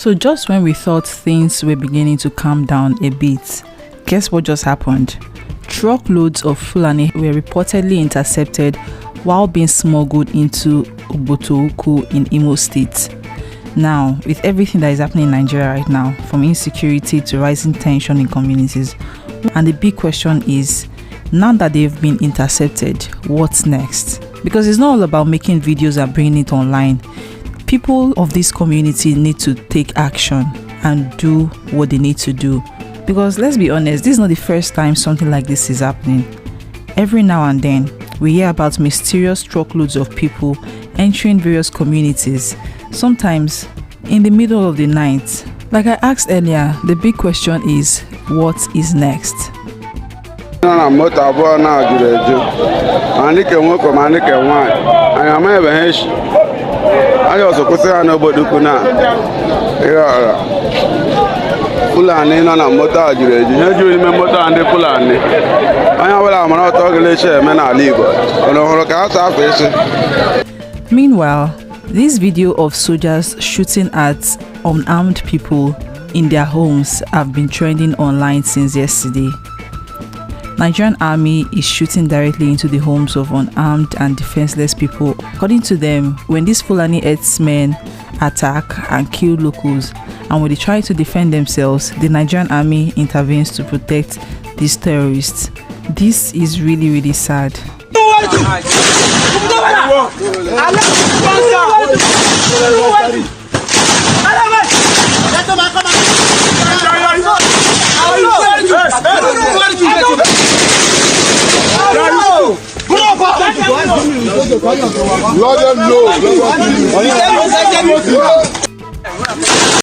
So just when we thought things were beginning to calm down a bit, guess what just happened? Truckloads of Fulani were reportedly intercepted while being smuggled into Ogboto, Ukwu in Imo State. Now, with everything that is happening in Nigeria right now, from insecurity to rising tension in communities, and the big question is, now that they've been intercepted, what's next? Because it's not all about making videos and bringing it online. People of this community need to take action and do what they need to do. Because let's be honest, this is not the first time something like this is happening. Every now and then, we hear about mysterious truckloads of people entering various communities, sometimes in the middle of the night. Like I asked earlier, the big question is, what is next? Fulani no na moto ajureju nyeju ime moto ande Fulani anya wala amara otogeleche me na Igbo ono horo ka ata afese. Meanwhile, this video of soldiers shooting at unarmed people in their homes have been trending online since yesterday. Nigerian army is shooting directly into the homes of unarmed and defenseless people. According to them, when these Fulani herdsmen attack and kill locals, and when they try to defend themselves, the Nigerian army intervenes to protect these terrorists. This is really, really sad. Let them know.